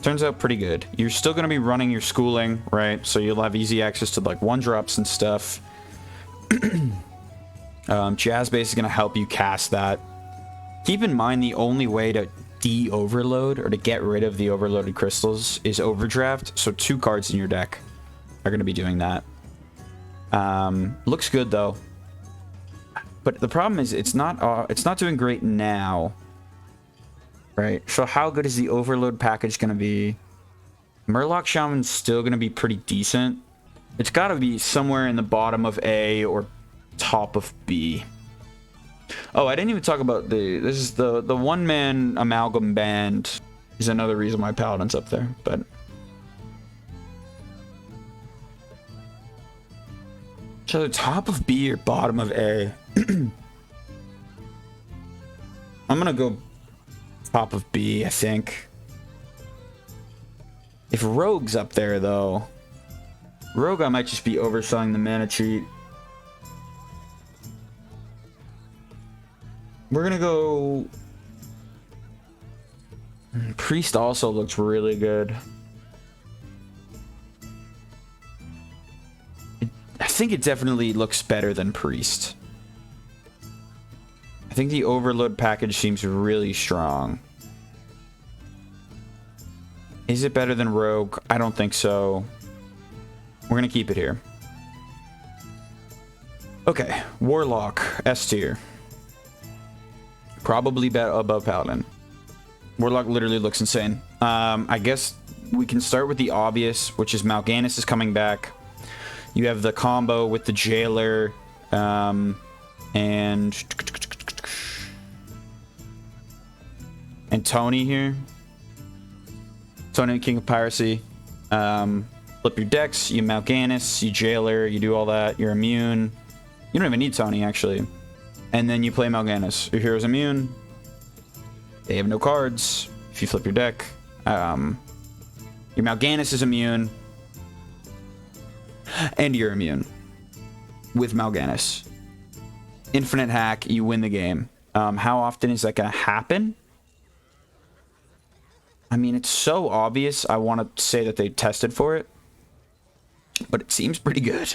Turns out pretty good. You're still going to be running your schooling, right? So you'll have easy access to like 1-drops and stuff. Jazz Base is going to help you cast that. Keep in mind the only way to de-overload or to get rid of the overloaded crystals is Overdraft. So 2 cards in your deck are going to be doing that. Looks good though. But the problem is it's not doing great now. Right, so how good is the overload package going to be? Murloc Shaman's still going to be pretty decent. It's got to be somewhere in the bottom of A or top of B. Oh, I didn't even talk about this is the one-man amalgam band is another reason why Paladin's up there, but so the top of B or bottom of A. I'm gonna go top of B, I think. If Rogue's up there, though, Rogue, I might just be overselling the mana cheat. We're gonna go... Priest also looks really good. I think it definitely looks better than Priest. I think the Overload package seems really strong. Is it better than Rogue? I don't think so. We're going to keep it here. Okay, Warlock, S tier. Probably above Paladin. Warlock literally looks insane. I guess we can start with the obvious, which is Mal'Ganis is coming back. You have the combo with the Jailer, and Tony here. Tony, King of Piracy. Flip your decks, you Mal'Ganis, you Jailer, you do all that, you're immune. You don't even need Tony, actually. And then you play Mal'Ganis. Your hero's immune. They have no cards. If you flip your deck, your Mal'Ganis is immune. And you're immune. With Mal'Ganis. Infinite hack, you win the game. How often is that going to happen? I mean, it's so obvious. I want to say that they tested for it. But it seems pretty good.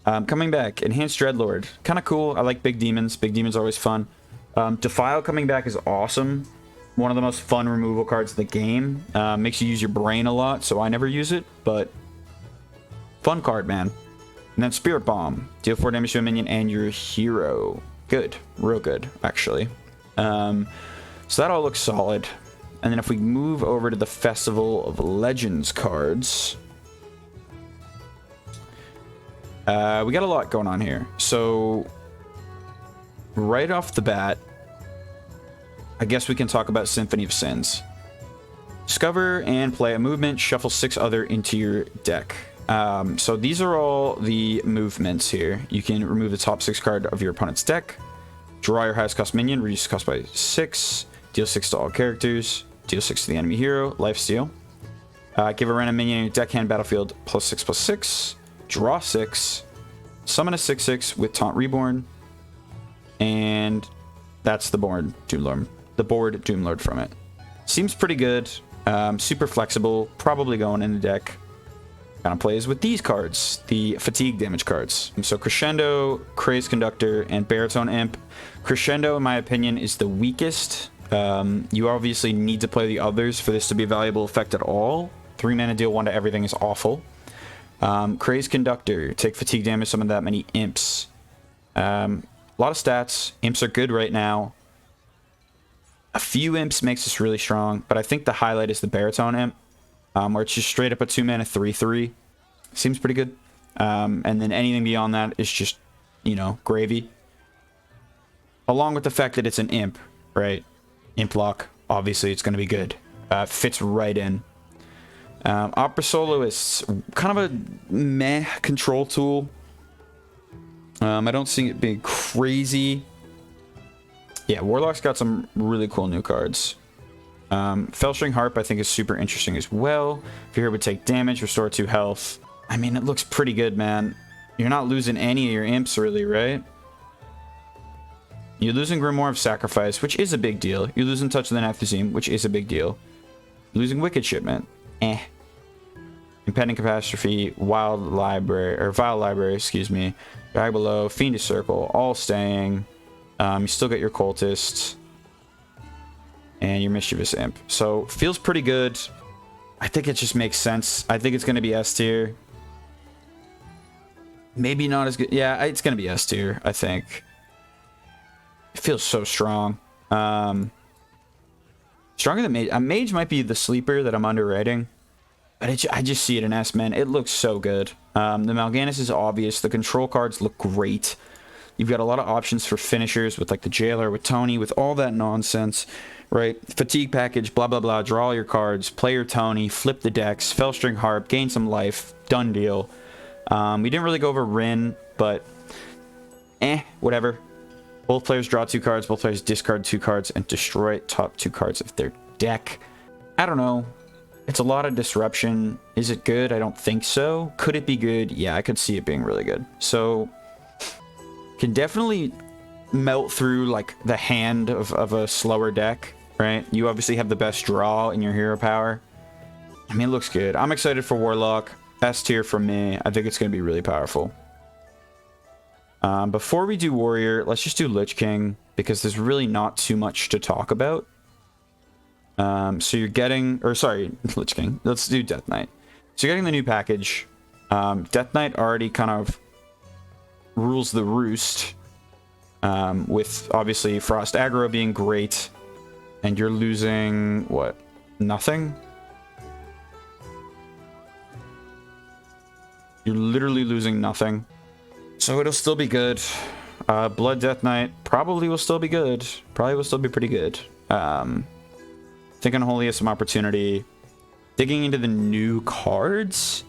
Coming back, Enhanced Dreadlord. Kind of cool. I like big demons. Big demons are always fun. Defile coming back is awesome. One of the most fun removal cards in the game. Makes you use your brain a lot, so I never use it. But fun card, man. And then Spirit Bomb. Deal 4 damage to a minion and your hero. Good. Real good, actually. So that all looks solid. And then if we move over to the Festival of Legends cards... we got a lot going on here. So, right off the bat, I guess we can talk about Symphony of Sins. Discover and play a movement, shuffle 6 other into your deck. So these are all the movements here. You can remove the top 6 card of your opponent's deck, draw your highest cost minion, reduce the cost by 6, deal 6 to all characters, deal 6 to the enemy hero, lifesteal. Give a random minion in your deck hand battlefield +6/+6. Draw 6, summon a 6/6 with Taunt Reborn, and that's the board Doomlord from it. Seems pretty good, super flexible, probably going in the deck. Kind of plays with these cards, the fatigue damage cards. So Crescendo, Crazed Conductor, and Baritone Imp. Crescendo, in my opinion, is the weakest. You obviously need to play the others for this to be a valuable effect at all. 3 mana deal 1 to everything is awful. Crazed Conductor, take fatigue damage, summon that many imps. A lot of stats. Imps are good right now. A few imps makes us really strong, but I think the highlight is the Baritone Imp, where it's just straight up a 2 mana 3/3. Seems pretty good. And then anything beyond that is just, you know, gravy. Along with the fact that it's an imp, right? Imp lock, obviously it's going to be good. Fits right in. Opera Soloist's kind of a meh control tool. I don't see it being crazy. Yeah, Warlock's got some really cool new cards. Felstring Harp I think is super interesting as well. If your hero would take damage, restore 2 health. I mean, it looks pretty good, man. You're not losing any of your imps really, right? You're losing Grimoire of Sacrifice, which is a big deal. You're losing Touch of the Nephthysime, which is a big deal. You're losing Wicked Shipment. Impending Catastrophe, Vile Library, excuse me. Drag Below, Fiendish Circle, all staying. You still get your Cultists. And your Mischievous Imp. So, feels pretty good. I think it just makes sense. I think it's going to be S tier. Maybe not as good. Yeah, it's going to be S tier, I think. It feels so strong. Stronger than Mage. Mage might be the sleeper that I'm underrating. But I just see it in S, man. It looks so good. The Mal'Ganis is obvious. The control cards look great. You've got a lot of options for finishers with like the Jailer, with Tony, with all that nonsense, right? Fatigue package, blah, blah, blah. Draw all your cards, play your Tony, flip the decks, Felstring Harp, gain some life. Done deal. We didn't really go over Rin, but whatever. Both players draw 2 cards, both players discard 2 cards, and destroy top 2 cards of their deck. I don't know. It's a lot of disruption. Is it good? I don't think so. Could it be good? Yeah, I could see it being really good. So, can definitely melt through like the hand of a slower deck, right? You obviously have the best draw in your hero power. I mean, it looks good. I'm excited for Warlock. S tier from me. I think it's going to be really powerful. Before we do Warrior, let's just do Lich King, because there's really not too much to talk about. So you're getting, or sorry, Lich King. Let's do Death Knight. So you're getting the new package. Death Knight already kind of rules the roost, with obviously Frost Aggro being great, and you're losing, what, nothing? You're literally losing nothing. So it'll still be good. Blood Death Knight probably will still be good. Probably will still be pretty good. Think Unholy has some opportunity. Digging into the new cards.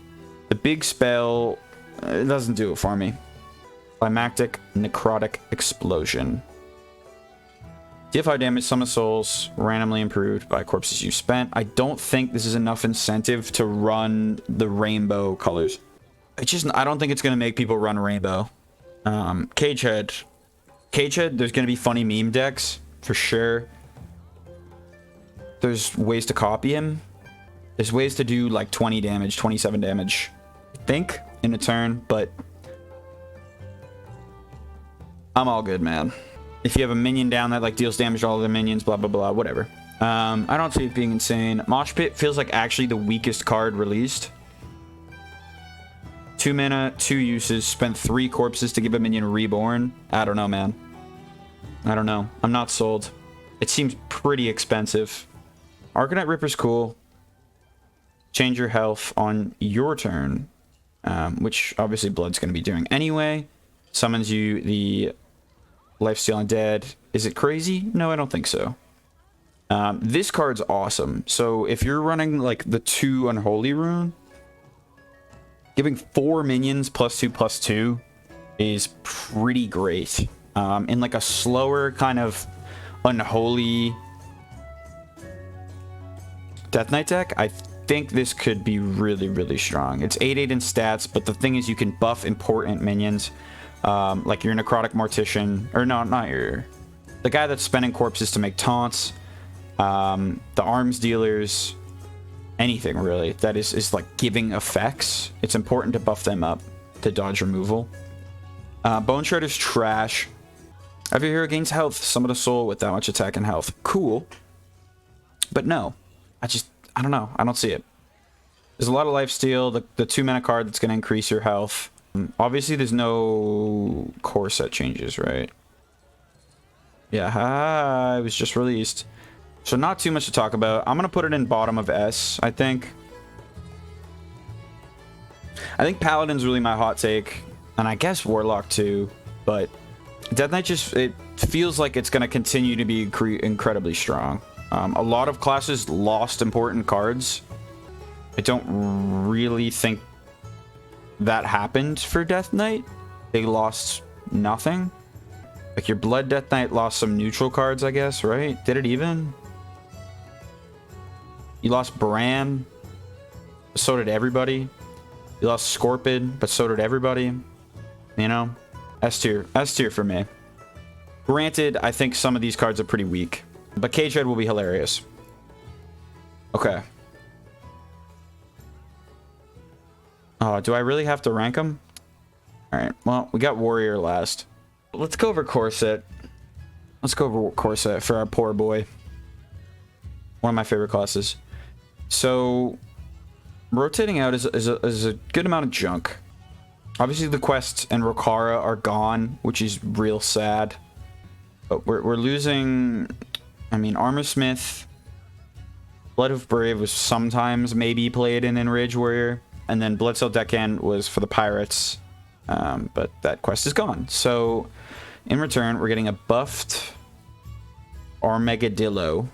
big spell, it doesn't do it for me. Climactic Necrotic Explosion. Deal 5 damage, summon souls, randomly improved by corpses you spent. I don't think this is enough incentive to run the rainbow colors. I don't think it's going to make people run rainbow. Cagehead. Cagehead, there's going to be funny meme decks, for sure. There's ways to copy him. There's ways to do like 20 damage, 27 damage, I think, in a turn, but I'm all good, man. If you have a minion down that like deals damage to all the minions, blah, blah, blah, whatever. I don't see it being insane. Mosh Pit feels like actually the weakest card released. 2 mana, 2 uses, spent 3 corpses to give a minion reborn. I don't know, man. I don't know. I'm not sold. It seems pretty expensive. Arcanite Ripper's cool. Change your health on your turn, which obviously Blood's going to be doing anyway. Summons you the Lifesteal Undead. Is it crazy? No, I don't think so. This card's awesome. So if you're running like the 2 Unholy Rune, giving 4 minions +2/+2 is pretty great. In like a slower kind of unholy Death Knight deck, I think this could be really, really strong. It's 8/8 in stats, but the thing is you can buff important minions. Like your Necrotic Mortician, or no, not your... The guy that's spending corpses to make taunts. The arms dealers. Anything, really, that is like giving effects. It's important to buff them up to dodge removal. Bone Shredder's trash. Every hero gains health, summon a soul with that much attack and health. Cool. But no. I don't know. I don't see it. There's a lot of lifesteal. The 2 mana card that's going to increase your health. Obviously, there's no core set changes, right? Yeah, it was just released. So not too much to talk about. I'm going to put it in bottom of S, I think. I think Paladin's really my hot take. And I guess Warlock too. But Death Knight just... It feels like it's going to continue to be incredibly strong. A lot of classes lost important cards. I don't really think that happened for Death Knight. They lost nothing. Like your Blood Death Knight lost some neutral cards, I guess, right? Did it even? You lost Bran. So did everybody. You lost Scorpid, but so did everybody. You know? S tier. S tier for me. Granted, I think some of these cards are pretty weak. But Cagehead will be hilarious. Okay. Oh, do I really have to rank them? Alright, well, we got Warrior last. Let's go over Corset. Let's go over Corset for our poor boy. One of my favorite classes. So, rotating out is a good amount of junk. Obviously, the quests and Rokara are gone, which is real sad. But we're losing... I mean, Armorsmith, Blood of Brave was sometimes maybe played in Enrage Warrior, and then Bloodsail Deckhand was for the Pirates, but that quest is gone. So, in return, we're getting a buffed Armageddillo,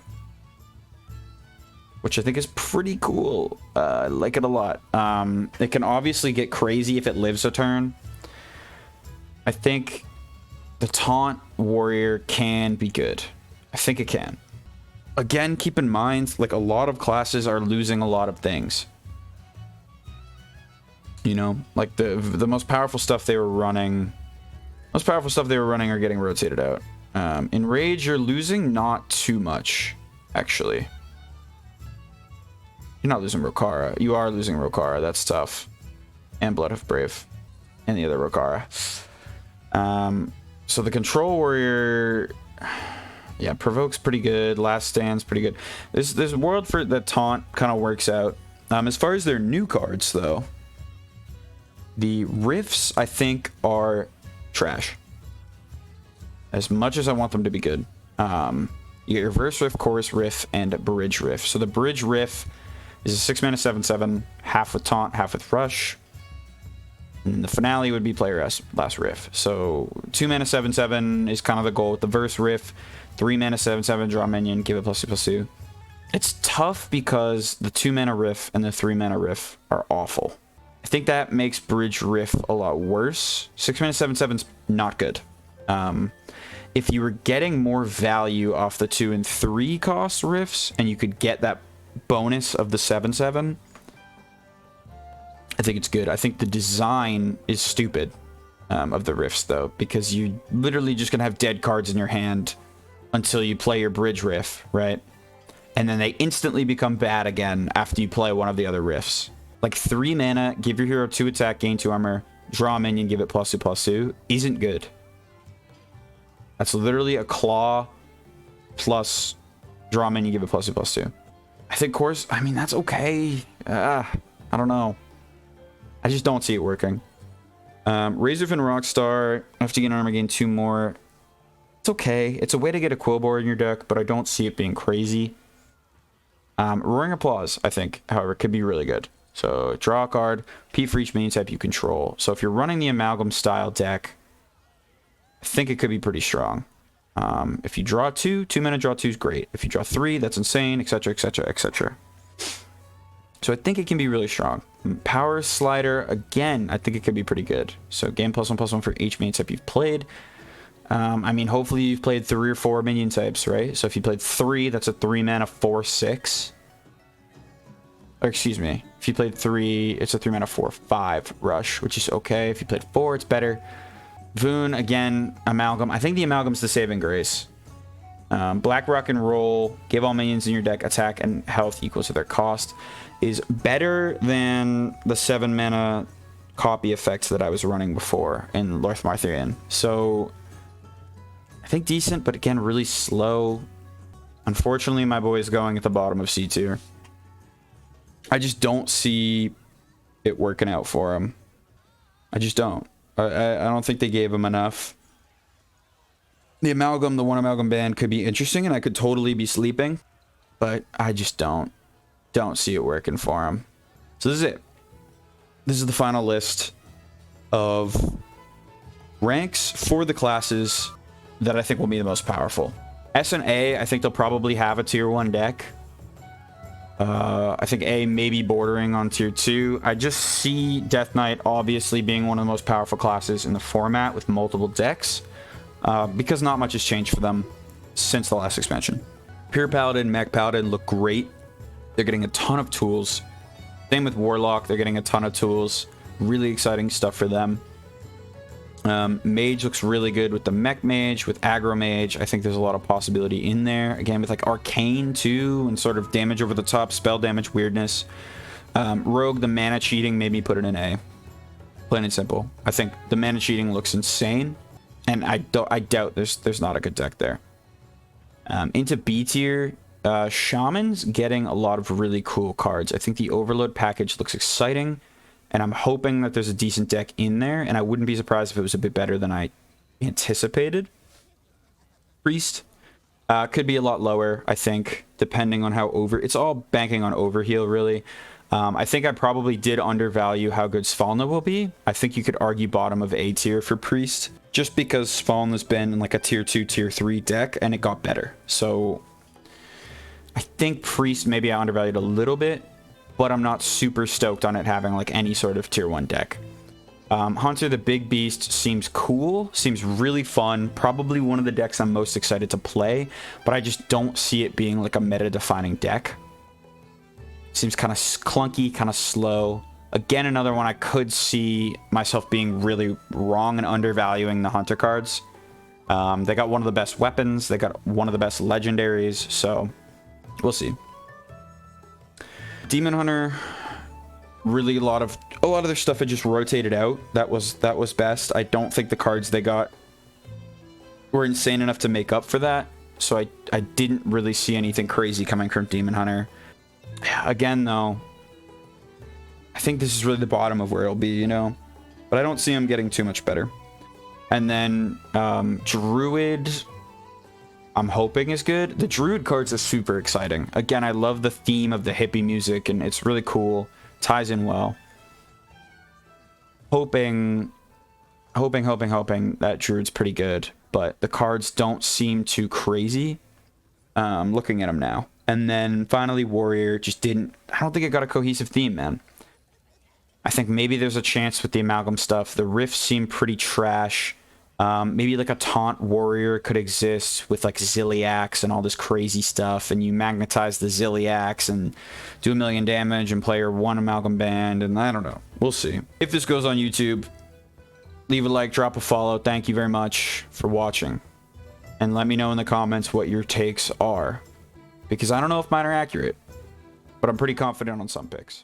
which I think is pretty cool. I like it a lot. It can obviously get crazy if it lives a turn. I think the Taunt Warrior can be good. I think it can. Again, keep in mind, like, a lot of classes are losing a lot of things. You know, like the most powerful stuff they were running. Most powerful stuff they were running are getting rotated out. In Rage, you're losing not too much, actually. You're not losing Rokara. You are losing Rokara. That's tough. And Blood of Brave. And the other Rokara. So the Control Warrior... Yeah, Provoke's pretty good. Last Stand's pretty good. There's a world for the Taunt kind of works out. As far as their new cards, though, the Riffs, I think, are trash. As much as I want them to be good. You get your Reverse Riff, Chorus Riff, and Bridge Riff. So the Bridge Riff is a 6 mana 7/7, half with Taunt, half with Rush. And the finale would be Player Last Riff. So 2 mana 7/7 is kind of the goal with the Verse Riff. 3 mana 7/7, draw minion, give it +2/+2. It's tough because the 2 mana Riff and the 3 mana Riff are awful. I I think that makes Bridge Riff a lot worse. 6 mana 7/7's not good. If you were getting more value off the 2 and 3 cost Riffs, and you could get that bonus of the 7/7, I think it's good. I think the design is stupid of the Rifts, though, because you literally just gonna have dead cards in your hand until you play your Bridge Riff, right? And then they instantly become bad again after you play one of the other Rifts. Like 3 mana, give your hero 2 attack, gain 2 armor, draw a minion, give it +2/+2, isn't good. That's literally a claw plus draw a minion, give it +2/+2. I think course, I mean, that's okay. I don't know. I just don't see it working. Razorfin Rockstar, after you gain armor, gain 2 more. It's okay. It's a way to get a Quillbore in your deck, but I don't see it being crazy. Roaring Applause, I think, however, could be really good. So, draw a card, P for each minion type you control. So, if you're running the Amalgam style deck, I think it could be pretty strong. If you draw 2, 2 mana draw 2 is great. If you draw 3, that's insane, etc., etc., etc. So, I think it can be really strong. Power Slider, again, I think it could be pretty good. So, gain +1/+1 for each minion type you've played. I mean, hopefully you've played 3 or 4 minion types, right? So, if you played 3, that's a 3 mana 4/6. Or excuse me, if you played 3, it's a 3 mana 4/5 rush, which is okay. If you played 4, it's better. Voon, again, Amalgam. I think the Amalgam's the saving grace. Black Rock and Roll, give all minions in your deck attack and health equal to their cost, is better than the 7 mana copy effects that I was running before in Lorthmarthrian. So, I think decent, but again, really slow. Unfortunately, my boy is going at the bottom of C tier. I just don't see it working out for him. I just don't. I don't think they gave him enough. The Amalgam, the 1 Amalgam band could be interesting, and I could totally be sleeping, but I just don't see it working for him. So this is it. This is the final list of ranks for the classes that I think will be the most powerful. S and A, I think they'll probably have a tier 1 deck. I think A may be bordering on tier 2. I just see Death Knight obviously being one of the most powerful classes in the format with multiple decks, because not much has changed for them since the last expansion. Pure Paladin, Mech Paladin look great. They're getting a ton of tools. Same with Warlock, they're getting a ton of tools. Really exciting stuff for them. Mage looks really good with the Mech Mage, with Aggro Mage. I think there's a lot of possibility in there. Again, with like Arcane too, and sort of damage over the top, spell damage weirdness. Rogue, the mana cheating made me put it in A. Plain and simple. I think the mana cheating looks insane, and I doubt there's not a good deck there. Into B tier, Shaman's getting a lot of really cool cards. I think the Overload package looks exciting, and I'm hoping that there's a decent deck in there, and I wouldn't be surprised if it was a bit better than I anticipated. Priest could be a lot lower, I think, depending on how it's all banking on overheal, really. I think I probably did undervalue how good Svalna will be. I think you could argue bottom of A tier for Priest, just because Svalna's been in like a tier 2, tier 3 deck, and it got better. So I think Priest maybe I undervalued a little bit, but I'm not super stoked on it having like any sort of tier 1 deck. Hunter the Big Beast seems cool, seems really fun, probably one of the decks I'm most excited to play, but I just don't see it being like a meta-defining deck. Seems kind of clunky, kind of slow. Again, another one I could see myself being really wrong and undervaluing the Hunter cards. They got one of the best weapons, they got one of the best legendaries, so we'll see. Demon Hunter, really a lot of their stuff had just rotated out. That was best. I don't think the cards they got were insane enough to make up for that. So I didn't really see anything crazy coming from Demon Hunter. Again, though, I think this is really the bottom of where it'll be, you know? But I don't see him getting too much better. And then Druid, I'm hoping is good. The Druid cards are super exciting. Again, I love the theme of the hippie music, and it's really cool. Ties in well. Hoping that Druid's pretty good, but the cards don't seem too crazy. Looking at them now. And then finally Warrior just I don't think it got a cohesive theme, man. I think maybe there's a chance with the amalgam stuff. The rifts seem pretty trash. Maybe like a taunt warrior could exist with like Zilliax and all this crazy stuff, and you magnetize the Zilliax and do 1,000,000 damage and play your 1 amalgam band, and I don't know. We'll see. If this goes on YouTube, leave a like, drop a follow. Thank you very much for watching. And let me know in the comments what your takes are, because I don't know if mine are accurate, but I'm pretty confident on some picks.